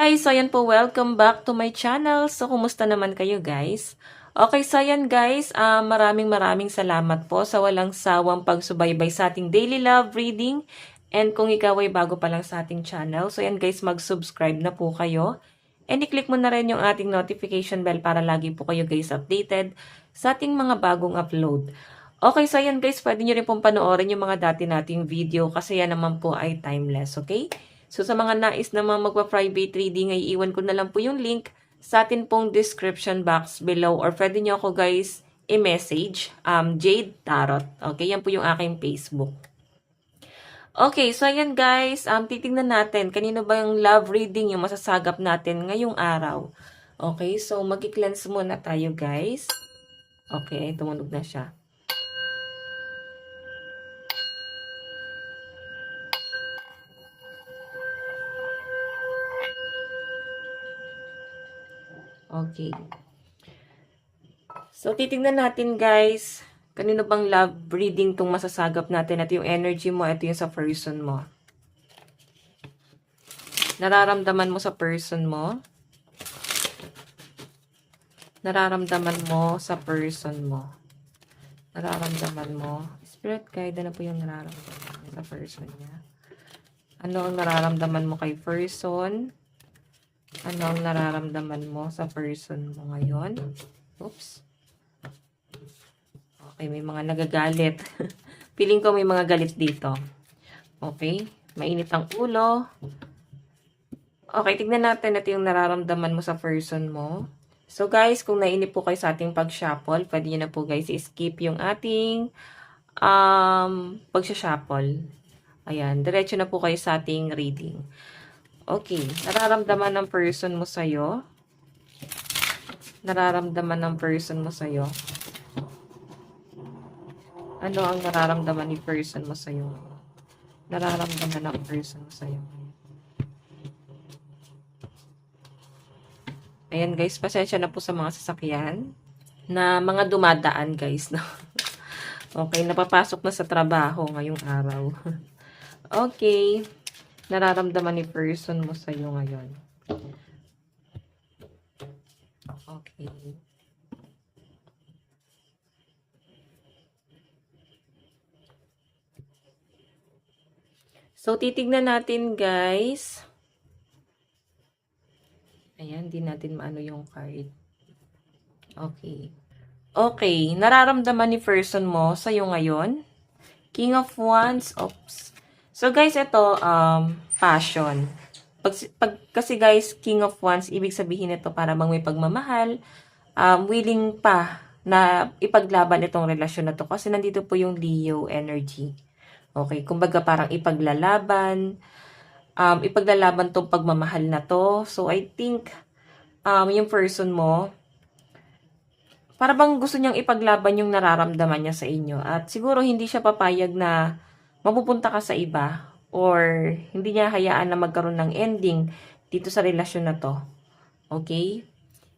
Guys, so ayan po, welcome back to my channel. So, kumusta naman kayo guys? Okay, so ayan guys, maraming salamat po sa walang sawang pagsubaybay sa ating daily love reading. And kung ikaw ay bago pa lang sa ating channel, so ayan guys, mag-subscribe na po kayo. And i-click mo na rin yung ating notification bell para lagi po kayo guys updated sa ating mga bagong upload. Okay, so ayan guys, pwede nyo rin pong panoorin yung mga dati nating video kasi yan naman po ay timeless, okay? So, sa mga nais naman magpa-private reading, ay iwan ko na lang po yung link sa atin pong description box below. Or pwede nyo ako guys i-message, Jade Tarot. Okay, yan po yung aking Facebook. Okay, so ayan guys, titingnan natin, kanino ba yung love reading yung masasagap natin ngayong araw. Okay, so mag-cleanse muna tayo guys. Okay, tumunog na siya. Okay. So, titingnan natin guys, kanino bang love reading tong masasagap natin. Ito yung energy mo, ito yung sa person mo. Nararamdaman mo sa person mo. Nararamdaman mo sa person mo. Nararamdaman mo. Spirit guide, ano po yung nararamdaman sa person niya? Ano ang nararamdaman mo kay person? Ano ang nararamdaman mo sa person mo ngayon? Oops. Okay, may mga nagagalit. Feeling ko may mga galit dito. Okay, mainit ang ulo. Okay, tignan natin ito yung nararamdaman mo sa person mo. So guys, kung nainip po kayo sa ating pag-shuffle, pwede nyo na po guys i-skip yung ating pag-shuffle. Ayan, diretso na po kayo sa ating reading. Okay, nararamdaman ng person mo sa'yo. Nararamdaman ng person mo sa'yo. Ano ang nararamdaman ni person mo sa'yo? Nararamdaman ng person mo sa'yo. Ayan guys, pasensya na po sa mga sasakyan na mga dumadaan guys. No? Okay, napapasok na sa trabaho ngayong araw. Okay. Nararamdaman ni person mo sa'yo ngayon. Okay. So, titignan natin, guys. Ayan, di natin maano yung card. Okay. Okay, nararamdaman ni person mo sa'yo ngayon. King of Wands. Oops. So guys, ito, passion. Kasi guys, King of Wands, ibig sabihin ito para bang may pagmamahal, willing pa na ipaglaban itong relasyon na to. Kasi nandito po yung Leo energy. Okay, kumbaga parang ipaglalaban tong pagmamahal na to. So I think, yung person mo, para bang gusto niyang ipaglaban yung nararamdaman niya sa inyo. At siguro hindi siya papayag na mapupunta ka sa iba or hindi niya hayaan na magkaroon ng ending dito sa relasyon na to. Okay?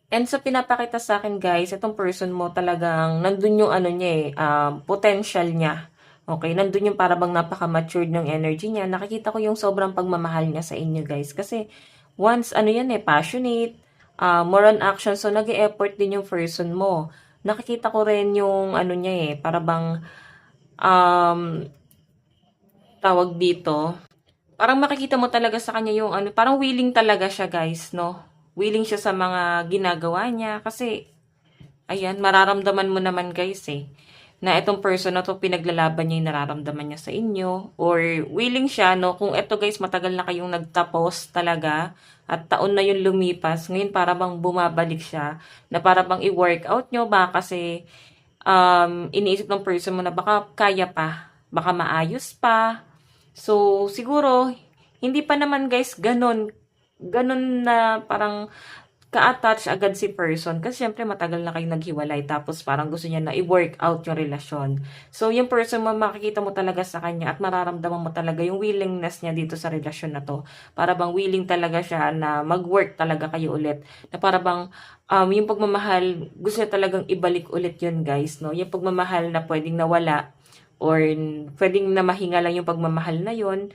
And sa pinapakita sa akin guys, itong person mo talagang nandun yung ano niya potential niya. Okay? Nandun yung para bang napaka-matured ng energy niya. Nakikita ko yung sobrang pagmamahal niya sa inyo guys. Kasi once passionate, more on action. So nag-e-effort din yung person mo. Nakikita ko rin yung ano niya para bang tawag dito, parang makikita mo talaga sa kanya yung ano, parang willing talaga siya guys, no? Willing siya sa mga ginagawa niya kasi, ayan, mararamdaman mo naman guys na itong person na to pinaglalaban niya yung nararamdaman niya sa inyo or willing siya, no? Kung ito guys, matagal na kayong nagtapos talaga at taon na yung lumipas, ngayon para bang bumabalik siya na para bang i-workout nyo ba kasi iniisip ng person mo na baka kaya pa, baka maayos pa. So, siguro, hindi pa naman guys, ganun na parang ka-attach agad si person kasi syempre matagal na kayong naghiwalay tapos parang gusto niya na i-work out yung relasyon. So, yung person mo, makikita mo talaga sa kanya at mararamdaman mo talaga yung willingness niya dito sa relasyon na to. Para bang willing talaga siya na mag-work talaga kayo ulit. Na para bang yung pagmamahal, gusto niya talagang ibalik ulit yun, guys, no? Yung pagmamahal na pwedeng nawala or pwedeng na mahinga lang yung pagmamahal na yun.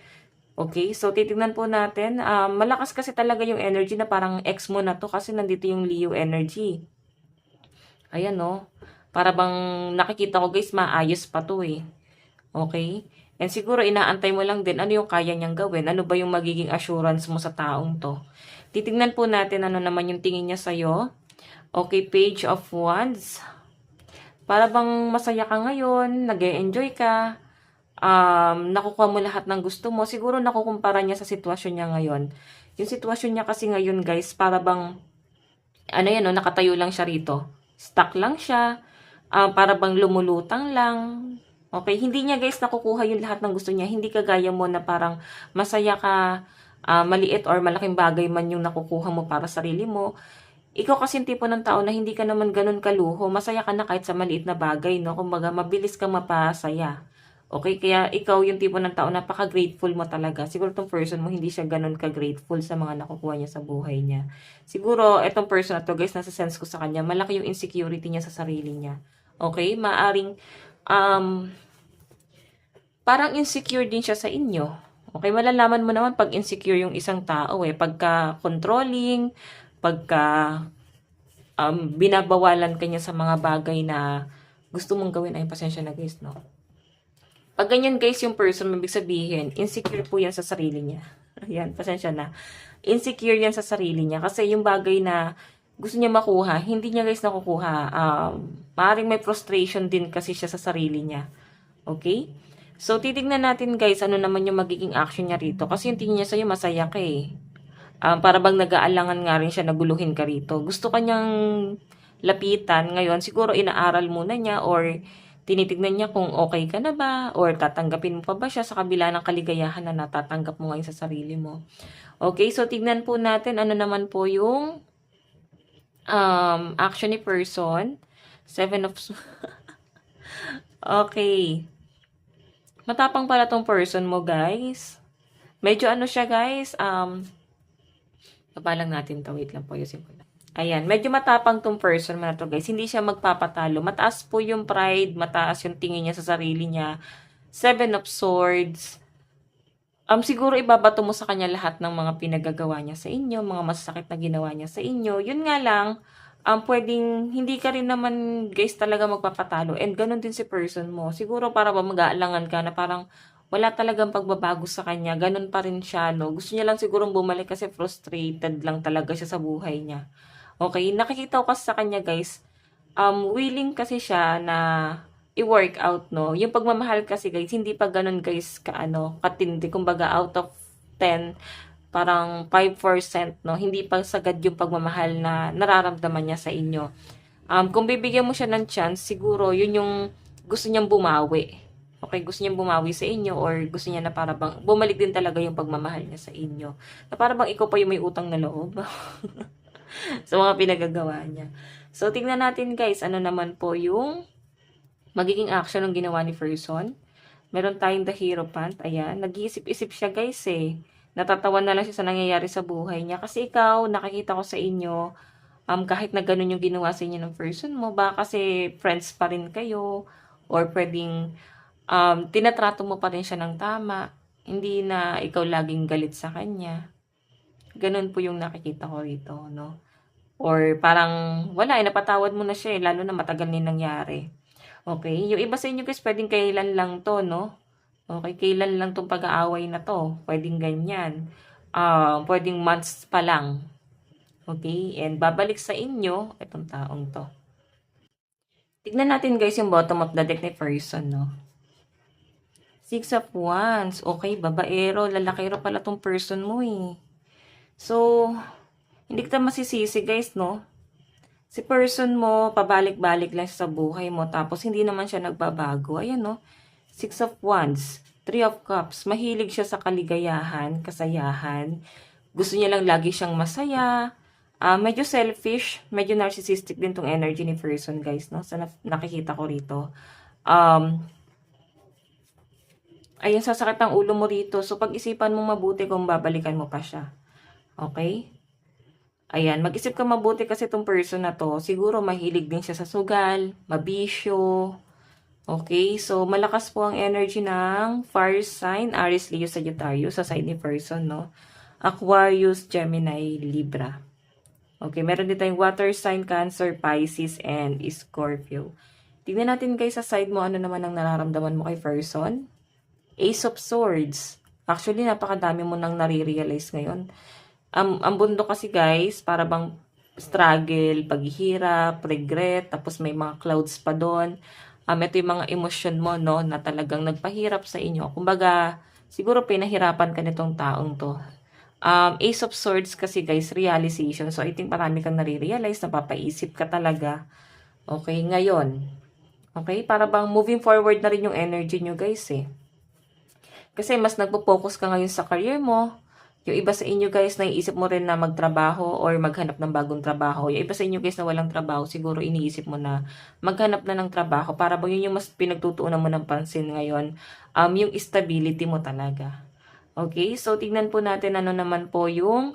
Okay, so titignan po natin. Malakas kasi talaga yung energy na parang ex mo na to kasi nandito yung Leo energy. Ayan, no? Para bang nakikita ko, guys, maayos pa to eh. Okay? And siguro inaantay mo lang din ano yung kaya niyang gawin. Ano ba yung magiging assurance mo sa taong to. Titignan po natin ano naman yung tingin niya sa'yo. Okay, Page of Wands. Para bang masaya ka ngayon, nag-e-enjoy ka, nakukuha mo lahat ng gusto mo, siguro nakukumpara niya sa sitwasyon niya ngayon. Yung sitwasyon niya kasi ngayon, guys, para bang, ano yan, no, nakatayo lang siya rito. Stuck lang siya, para bang lumulutang lang. Okay, hindi niya, guys, nakukuha yung lahat ng gusto niya. Hindi kagaya mo na parang masaya ka, maliit or malaking bagay man yung nakukuha mo para sarili mo. Ikaw kasi yung tipo ng tao na hindi ka naman ganun kaluho. Masaya ka na kahit sa maliit na bagay, no? Kumbaga, mabilis kang mapasaya. Okay, kaya ikaw yung tipo ng tao, napaka-grateful mo talaga. Siguro itong person mo, hindi siya ganun ka-grateful sa mga nakukuha niya sa buhay niya. Siguro, itong person na to, guys, nasa sense ko sa kanya, malaki yung insecurity niya sa sarili niya. Okay, maaring, parang insecure din siya sa inyo. Okay, malalaman mo naman pag insecure yung isang tao eh. Pagka controlling, pagka binabawalan kanya sa mga bagay na gusto mong gawin. Ay, pasensya na, guys, no? Pag ganyan, guys, yung person, mabig sabihin, insecure po yan sa sarili niya. Ayan, pasensya na. Insecure yan sa sarili niya. Kasi yung bagay na gusto niya makuha, hindi niya, guys, nakukuha. Maaaring may frustration din kasi siya sa sarili niya. Okay? So, titignan natin, guys, ano naman yung magiging action niya rito. Kasi yung tingin niya sa'yo, masaya ka eh. Para bang nag-aalangan nga rin siya na guluhin ka rito. Gusto kanyang lapitan. Ngayon, siguro inaaral muna niya or tinitignan niya kung okay ka na ba or tatanggapin mo pa ba siya sa kabila ng kaligayahan na natatanggap mo ngayon sa sarili mo. Okay, so tignan po natin ano naman po yung action ni person. 7 of... Okay. Matapang pala tong person mo, guys. Medyo ano siya, guys. Papalang natin to. Wait lang po. Yusin ko lang. Ayan. Medyo matapang tong person mo na to, guys. Hindi siya magpapatalo. Mataas po yung pride. Mataas yung tingin niya sa sarili niya. 7 of Swords. Siguro ibabato mo sa kanya lahat ng mga pinagagawa niya sa inyo. Mga masasakit na ginawa niya sa inyo. Yun nga lang, pwedeng hindi ka rin naman, guys, talaga magpapatalo. And ganun din si person mo. Siguro para ba mag-aalangan ka na parang wala talagang pagbabago sa kanya. Ganun pa rin siya, no? Gusto niya lang sigurong bumalik kasi frustrated lang talaga siya sa buhay niya. Okay? Nakikita ko kasi sa kanya, guys, willing kasi siya na i-work out, no? Yung pagmamahal kasi, guys, hindi pa ganun, guys, katindi. Kumbaga, out of 10, parang 5%, no? Hindi pa sagad yung pagmamahal na nararamdaman niya sa inyo. Kung bibigyan mo siya ng chance, siguro yun yung gusto niyang bumawi. Okay, gusto niyang bumawi sa inyo or gusto niya na para bang bumalik din talaga yung pagmamahal niya sa inyo. Na para bang ikaw pa yung may utang na loob sa mga pinagagawa niya. So, tingnan natin, guys, ano naman po yung magiging action ng ginawa ni person. Meron tayong the Hierophant. Ayan, nag-iisip-isip siya, guys, eh. Natatawa na lang siya sa nangyayari sa buhay niya. Kasi ikaw, nakikita ko sa inyo, kahit na ganun yung ginawa sa inyo ng person mo, baka kasi friends pa rin kayo, or pwedeng tinatrato mo pa rin siya ng tama, hindi na ikaw laging galit sa kanya. Ganun po yung nakikita ko rito, no? Or parang, wala, napatawad mo na siya, lalo na matagal na nangyari. Okay? Yung iba sa inyo, guys, pwedeng kailan lang to, no? Okay, kailan lang tong pag-aaway na to? Pwedeng ganyan. Pwedeng months pa lang. Okay? And babalik sa inyo, itong taong to. Tignan natin, guys, yung bottom of the deck ni person, no? 6 of Wands. Okay, babaero, lalakero pala tong person mo, eh. So, hindi kita masisisi, guys, no? Si person mo, pabalik-balik lang sa buhay mo, tapos hindi naman siya nagbabago. Ayan, no? 6 of Wands, 3 of Cups, mahilig siya sa kaligayahan, kasayahan. Gusto niya lang lagi siyang masaya. Medyo selfish, medyo narcissistic din tong energy ni person, guys, no? Sa nakikita ko rito. Ayun, sasakit ang ulo mo rito. So, pag-isipan mo mabuti kung babalikan mo pa siya. Okay? Ayan, mag-isip ka mabuti kasi itong person na to, siguro mahilig din siya sa sugal, mabisyo. Okay? So, malakas po ang energy ng fire sign, Aries, Leo, Sagittarius, sa side ni person, no? Aquarius, Gemini, Libra. Okay, meron din tayong water sign, Cancer, Pisces, and Scorpio. Tingnan natin guys sa side mo, ano naman ang nararamdaman mo kay person. Ace of Swords. Actually, napakadami mo nang nare-realize ngayon. Ang bundok kasi guys, para bang struggle, paghihirap, regret, tapos may mga clouds pa doon. Ito yung mga emosyon mo, no, na talagang nagpahirap sa inyo. Kumbaga, siguro pinahirapan ka nitong taong to. Ace of Swords kasi guys, realization. So, I think marami kang nare-realize, napapaisip ka talaga. Okay, ngayon. Okay, para bang moving forward na rin yung energy nyo guys eh. Kasi mas nagpo-focus ka ngayon sa career mo. Yung iba sa inyo guys, naiisip mo rin na magtrabaho or maghanap ng bagong trabaho. Yung iba sa inyo guys na walang trabaho, siguro iniisip mo na maghanap na ng trabaho. Para bang yun yung mas pinagtutuunan mo ng pansin ngayon. Yung stability mo talaga. Okay, so tignan po natin ano naman po yung,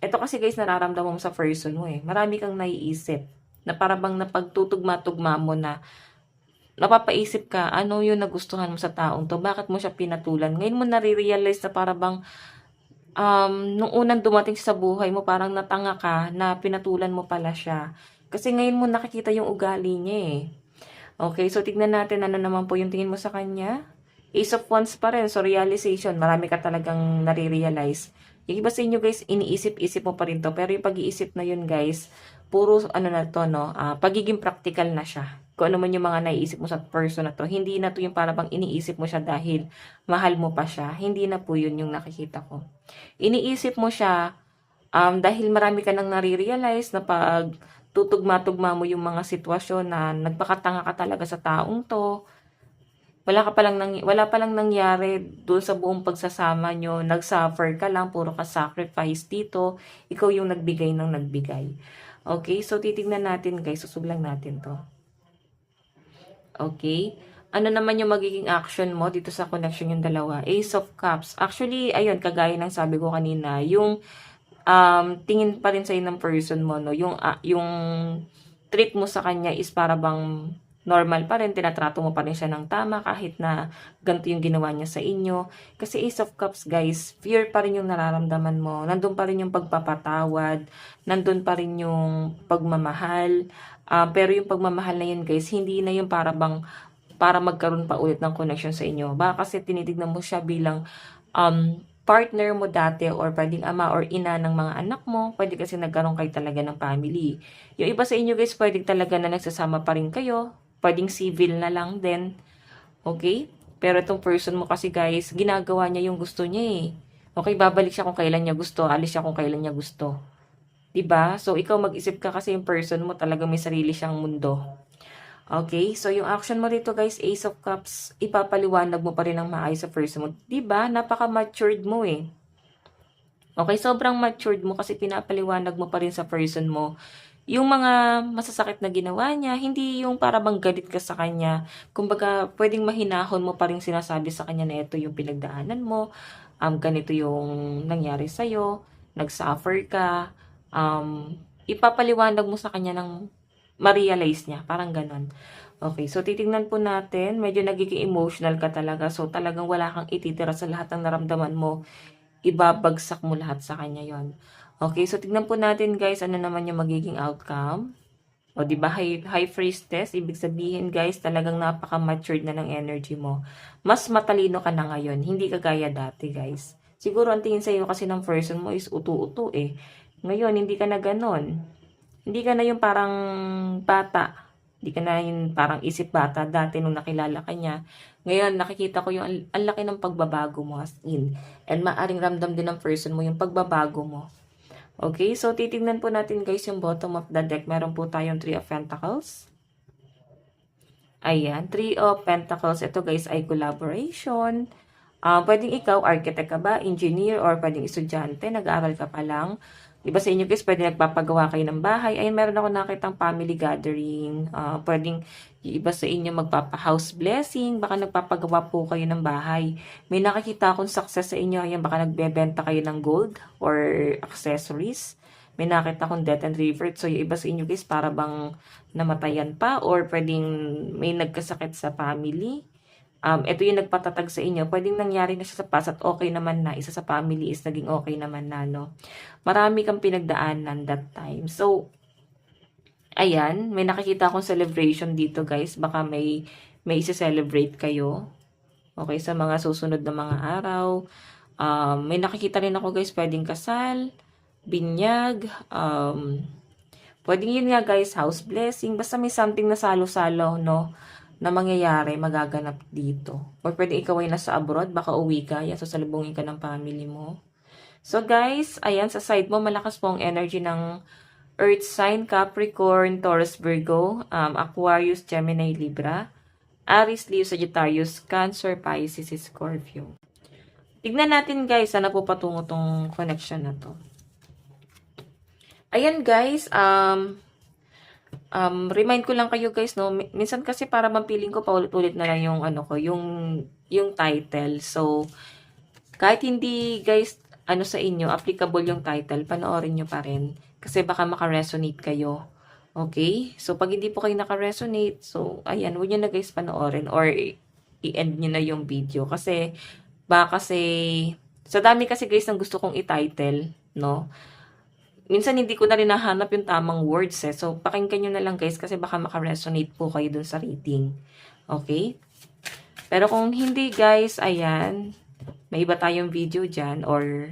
ito kasi guys nararamdaman mo sa person mo eh. Marami kang naiisip na para bang napagtutugma-tugma mo na napapaisip ka, ano yung nagustuhan mo sa taong to, bakit mo siya pinatulan. Ngayon mo nare-realize na para bang, nung unang dumating sa buhay mo, parang natanga ka na pinatulan mo pala siya. Kasi ngayon mo nakikita yung ugali niya eh. Okay, so tignan natin ano naman po yung tingin mo sa kanya. Ace of Wands pa rin. So, realization. Marami ka talagang nare-realize. Yung iba sa inyo, guys, iniisip-isip mo pa rin to. Pero yung pag-iisip na yun, guys, puro, ano na to, no? Pagiging practical na siya. Kung ano man yung mga naiisip mo sa person na to. Hindi na to yung parang iniisip mo siya dahil mahal mo pa siya. Hindi na po yun yung nakikita ko. Iniisip mo siya dahil marami ka nang nare-realize na pag tutugma-tugma mo yung mga sitwasyon na nagpakatanga ka talaga sa taong to, wala pa lang nangyari doon sa buong pagsasama nyo. Nag-suffer ka lang, puro ka sacrifice dito. Ikaw yung nagbigay ng nagbigay. Okay, so titignan natin guys, susublang natin to. Okay, ano naman yung magiging action mo dito sa connection yung dalawa? Ace of Cups. Actually, ayun, kagaya ng sabi ko kanina, yung tingin pa rin sa'yo ng person mo, no? Yung treat mo sa kanya is para bang normal pa rin, tinatrato mo pa rin siya ng tama kahit na ganito yung ginawa niya sa inyo. Kasi Ace of Cups, guys, fear pa rin yung nararamdaman mo. Nandun pa rin yung pagpapatawad, nandun pa rin yung pagmamahal. Pero yung pagmamahal na yun, guys, hindi na yung para bang para magkaroon pa ulit ng connection sa inyo. Baka kasi tinitignan mo siya bilang partner mo dati or pwedeng ama or ina ng mga anak mo. Pwede kasi nagkaroon kayo talaga ng family. Yung iba sa inyo, guys, pwedeng talaga na nagsasama pa rin kayo. Pwedeng civil na lang din. Okay? Pero itong person mo kasi guys, ginagawa niya yung gusto niya eh. Okay, babalik siya kung kailan niya gusto, alis siya kung kailan niya gusto. 'Di ba? So ikaw mag-isip ka kasi yung person mo talaga may sarili siyang mundo. Okay? So yung action mo dito guys, Ace of Cups, ipapaliwanag mo pa rin ng maayos sa person mo. 'Di ba? Napaka-matured mo eh. Okay, sobrang matured mo kasi pinapaliwanag mo pa rin sa person mo yung mga masasakit na ginawa niya, hindi yung para bang galit ka sa kanya. Kumbaga, pwedeng mahinahon mo pa rin sinasabi sa kanya na ito yung pinagdaanan mo, ganito yung nangyari sa'yo, nag-suffer ka, ipapaliwanag mo sa kanya ng ma-realize niya, parang ganon. Okay, so titingnan po natin, medyo nagiging emotional ka talaga, so talagang wala kang ititira sa lahat ng naramdaman mo, ibabagsak mo lahat sa kanya yon. Okay, so tignan po natin guys, ano naman yung magiging outcome. O diba, high priestess, ibig sabihin guys, talagang napaka-matured na ng energy mo. Mas matalino ka na ngayon, hindi kagaya dati guys. Siguro ang tingin sa'yo kasi ng person mo is utu-utu eh. Ngayon, hindi ka na ganon. Hindi ka na yung parang bata. Hindi ka na yung parang isip bata dati nung nakilala ka niya. Ngayon, nakikita ko yung ang laki ng pagbabago mo as in. And maaring ramdam din ng person mo yung pagbabago mo. Okay, so titignan po natin guys yung bottom of the deck. Meron po tayong 3 of Pentacles. Ayan, 3 of Pentacles. Ito guys ay collaboration. Pwedeng ikaw, architect ka ba, engineer, or pwedeng estudyante, nag-aaral ka pa lang. Iba sa inyo guys, pwede nagpapagawa kayo ng bahay. Ayun, meron ako nakitang family gathering. Pwedeng yung iba sa inyo magpapa-house blessing. Baka nagpapagawa po kayo ng bahay. May nakikita akong success sa inyo. Ayan, baka nagbebenta kayo ng gold or accessories. May nakita akong death and rebirth. So, yung iba sa inyo guys, para bang namatayan pa or pwedeng may nagkasakit sa family. Ito yung nagpatatag sa inyo. Pwedeng nangyari na siya sa past at okay naman na. Isa sa family is naging okay naman na, no? Marami kang pinagdaanan that time. So, ayan, may nakikita akong celebration dito, guys. Baka may isa-celebrate kayo. Okay, sa mga susunod na mga araw. May nakikita rin ako, guys, pwedeng kasal, binyag, pwedeng yun nga, guys, house blessing. Basta may something na salo-salo, no? Na mangyayari, magaganap dito. Or pwede ikaw ay nasa abroad, baka uwi ka, yan, sasalubungin ka ng family mo. So guys, ayan, sa side mo, malakas po ang energy ng Earth sign, Capricorn, Taurus, Virgo, Aquarius, Gemini, Libra, Aries, Leo, Sagittarius, Cancer, Pisces, Scorpio. Tignan natin guys, sana po patungo tong connection na to. Ayan guys, remind ko lang kayo guys, no, minsan kasi para mampiling ko paulit-ulit na lang yung ano ko, yung title. So, kahit hindi guys, ano sa inyo, applicable yung title, panoorin nyo pa rin. Kasi baka makaresonate kayo. Okay? So, pag hindi po kayo nakaresonate, so, ayan, huwag nyo na guys panoorin or i-end nyo na yung video. Kasi, baka kasi, sa dami kasi guys ng gusto kong i-title, no? Minsan hindi ko na rin nahanap yung tamang words eh. So, pakinggan nyo na lang guys kasi baka makaresonate po kayo dun sa reading. Okay? Pero kung hindi guys, ayan, may iba tayong video dyan or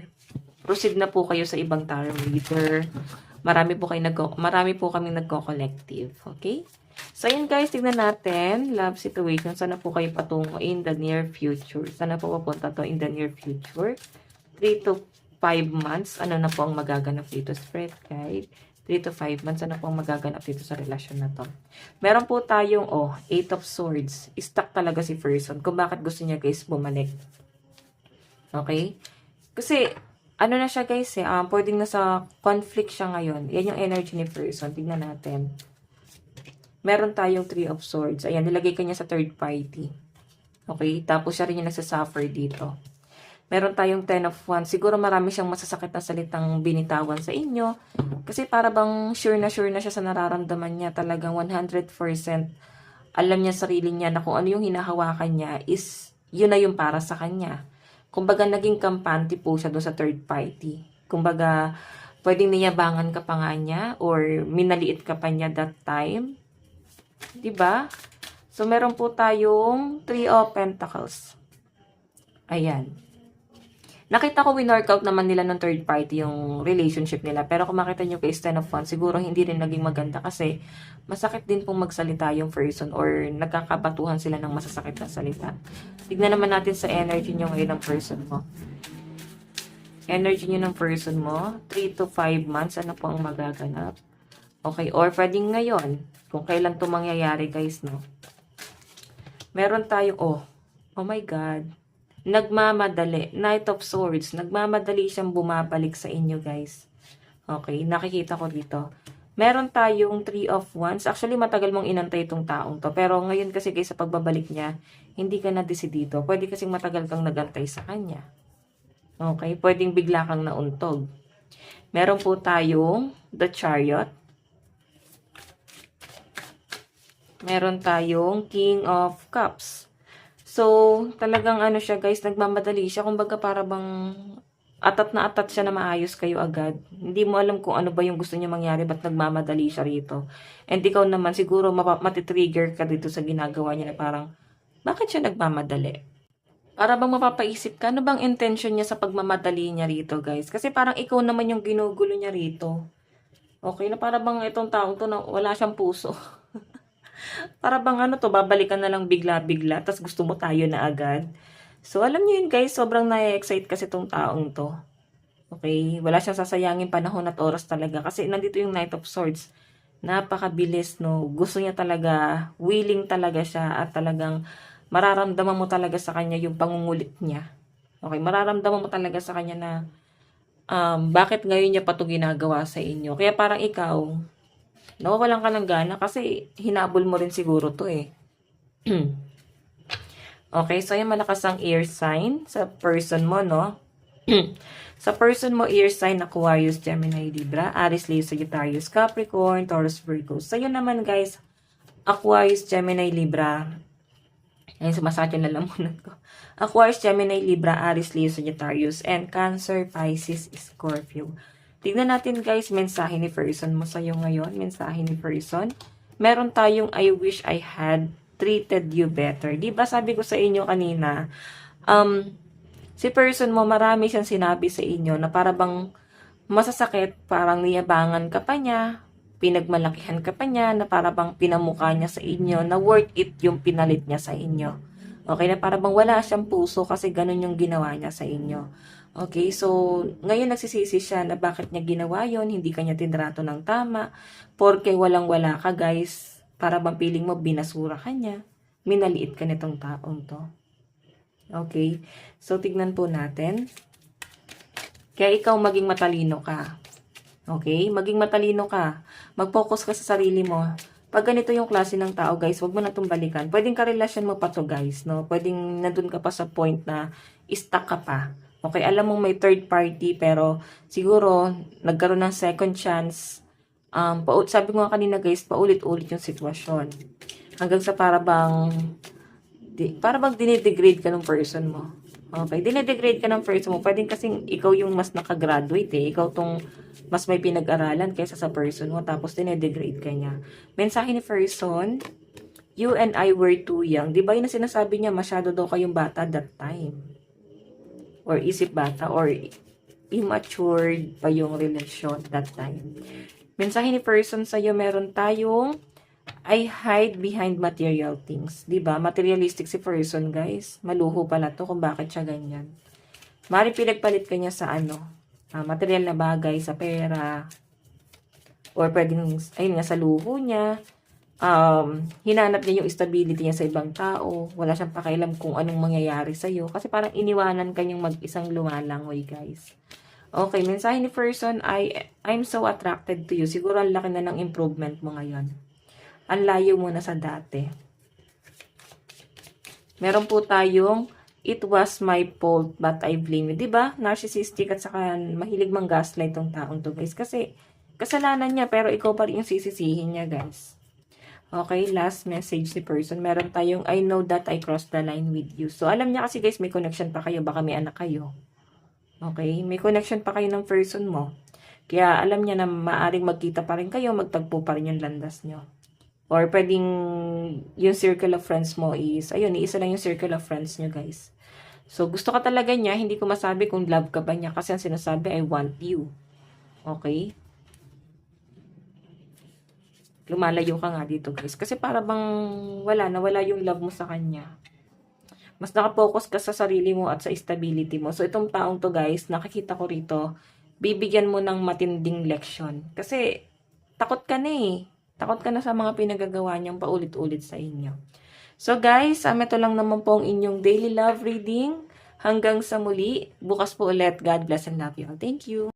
proceed na po kayo sa ibang tarot reader. Marami po kaming nagko-collective. Okay? So, yun guys, tignan natin. Love situation. Sana po kayo patungo in the near future. Sana po papunta to in the near future. 3 to 5 months. Ano na po ang magaganap dito? Spread guide. 3 to 5 months. Ano po ang magaganap dito sa relasyon na to? Meron po tayong, 8 of swords. Stuck talaga si person. Kung bakit gusto niya guys bumalik. Okay? Kasi, ano na siya guys pwedeng nasa conflict siya ngayon. Yan yung energy ni person. Tignan natin. Meron tayong 3 of swords. Ayan, nilagay ka niya sa third party. Okay? Tapos siya rin yung nagsasuffer dito. Meron tayong 10 of wands. Siguro marami siyang masasakit na salitang binitawan sa inyo. Kasi para bang sure na siya sa nararamdaman niya. Talagang 100% alam niya sarili niya na kung ano yung hinahawakan niya is yun na yung para sa kanya. Kumbaga, naging kampante po siya doon sa third party. Kumbaga, pwedeng niyabangan ka pa nga niya or minaliit ka pa niya that time. Diba? So, meron po tayong 3 of Pentacles. Ayan. Nakita ko win-workout naman nila ng third party yung relationship nila. Pero kung makita nyo kay 10 of Wands, siguro hindi rin naging maganda kasi masakit din pong magsalita yung person or nagkakabatuhan sila ng masasakit na salita. Tignan naman natin sa energy nyo ngayon ng person mo. Energy nyo ng person mo, 3 to 5 months, ano po ang magaganap? Okay, or pwedeng ngayon, kung kailan ito mangyayari guys, no? Meron tayong, oh my God, nagmamadali. Knight of Swords. Nagmamadali siyang bumabalik sa inyo, guys. Okay, nakikita ko dito. Meron tayong 3 of Wands. Actually, matagal mong inantay itong taong to. Pero ngayon kasi, guys, sa pagbabalik niya, hindi ka na desidido. Pwede kasing matagal kang nagantay sa kanya. Okay, pwedeng bigla kang nauntog. Meron po tayong The Chariot. Meron tayong King of Cups. So, talagang ano siya guys, nagmamadali siya. Kumbaga para bang atat na atat siya na maayos kayo agad. Hindi mo alam kung ano ba yung gusto niya mangyari, ba't nagmamadali siya rito. And ikaw naman, siguro matitrigger ka dito sa ginagawa niya na parang, bakit siya nagmamadali? Para bang mapapaisip ka, ano bang intention niya sa pagmamadali niya rito guys? Kasi parang ikaw naman yung ginugulo niya rito. Okay, na para bang itong taong to na wala siyang puso. Para bang ano to, babalikan na lang bigla-bigla, tas gusto mo tayo na agad. So, alam niyo yun guys, sobrang na-excite kasi tong taong to. Okay, wala siyang sasayangin panahon at oras talaga. Kasi nandito yung Knight of Swords. Napakabilis, no? Gusto niya talaga, willing talaga siya at talagang mararamdaman mo talaga sa kanya yung pangungulit niya. Okay, mararamdaman mo talaga sa kanya na bakit ngayon niya pa 'to ginagawa sa inyo. Kaya parang ikaw, nawawalan ka ng gana kasi hinabol mo rin siguro 'to eh. Okay, so yung malakas ang air sign sa person mo, no? Sa person mo, air sign, Aquarius, Gemini, Libra, Aries, Leo, Sagittarius, Capricorn, Taurus, Virgo. Sa'yo naman, guys, Aquarius, Gemini, Libra. Ayun, sumasakit yung lalamunan ko. Aquarius, Gemini, Libra, Aries, Leo, Sagittarius, and Cancer, Pisces, Scorpio. Tignan natin, guys, mensahe ni person mo sa'yo ngayon. Mensahe ni person. Meron tayong I wish I had treated you better. Di ba sabi ko sa inyo kanina, si person mo, marami siyang sinabi sa inyo na para bang masasakit, parang niyabangan ka pa niya, pinagmalakihan ka pa niya, na para bang pinamukha niya sa inyo, na worth it yung pinalit niya sa inyo. Okay, na para bang wala siyang puso kasi ganun yung ginawa niya sa inyo. Okay, so ngayon nagsisisi siya na bakit niya ginawa yon, hindi kanya tinrato ng tama, porque walang-wala ka, guys. Para bang piling mo binasura ka niya, minaliit ka nitong taong to. Okay, so tignan po natin. Kaya ikaw maging matalino ka. Okay, maging matalino ka. Mag-focus ka sa sarili mo. Pag ganito yung klase ng tao, guys, wag mo na itong balikan. Pwedeng karelasyon mo pa to, guys, no? Pwedeng nandun ka pa sa point na stuck ka pa. Okay, alam mong may third party, pero siguro nagkaroon ng second chance. Sabi ko nga kanina, guys, paulit-ulit yung sitwasyon. Hanggang sa para bang dinidegrade ka ng person mo. Okay, dinidegrade ka ng person mo. Pwedeng kasing ikaw yung mas nakagraduate eh. Ikaw tong mas may pinag-aralan kaysa sa person mo. Tapos dinidegrade ka niya. Mensahe ni person, you and I were too young. Di ba yun na sinasabi niya, masyado daw kayong bata that time. Or isip bata. Or immature pa yung relasyon that time. Mensahe ni person sa'yo, meron tayong I hide behind material things. Diba? Materialistic si person, guys. Maluho pala to kung bakit siya ganyan. Mari pinagpalit ka niya sa material na bagay, sa pera. Or pwedeng, ayun nga, sa luho niya. Hinanap niya yung stability niya sa ibang tao. Wala siyang pakialam kung anong mangyayari sa'yo. Kasi parang iniwanan kanyang mag-isang lumalangoy, guys. Okay, mensahe ni person, I'm so attracted to you. Siguro ang laki na ng improvement mo ngayon. Ang layo mo na sa dati. Meron po tayong, it was my fault but I blame you. Diba? Narcissistic at saka mahilig mang gaslight tong taong to, guys. Kasi kasalanan niya pero ikaw pa rin yung sisisihin niya, guys. Okay, last message ni person. Meron tayong, I know that I crossed the line with you. So, alam niya kasi, guys, may connection pa kayo. Baka may anak kayo. Okay? May connection pa kayo ng person mo. Kaya alam niya na maaring magkita pa rin kayo, magtagpo pa rin yung landas nyo. Or pwedeng yung circle of friends mo is, ayun, iisa lang yung circle of friends nyo, guys. So, gusto ka talaga niya, hindi ko masabi kung love ka ba niya kasi ang sinasabi, I want you. Okay? Lumalayo ka nga dito, guys. Kasi para bang nawala yung love mo sa kanya. Mas nakapokus ka sa sarili mo at sa stability mo. So, itong taong to, guys, nakikita ko rito, bibigyan mo ng matinding leksyon. Kasi, takot ka na eh. Takot ka na sa mga pinagagawa niyang paulit-ulit sa inyo. So, guys, ito lang naman po ang inyong daily love reading. Hanggang sa muli, bukas po ulit. God bless and love you all. Thank you.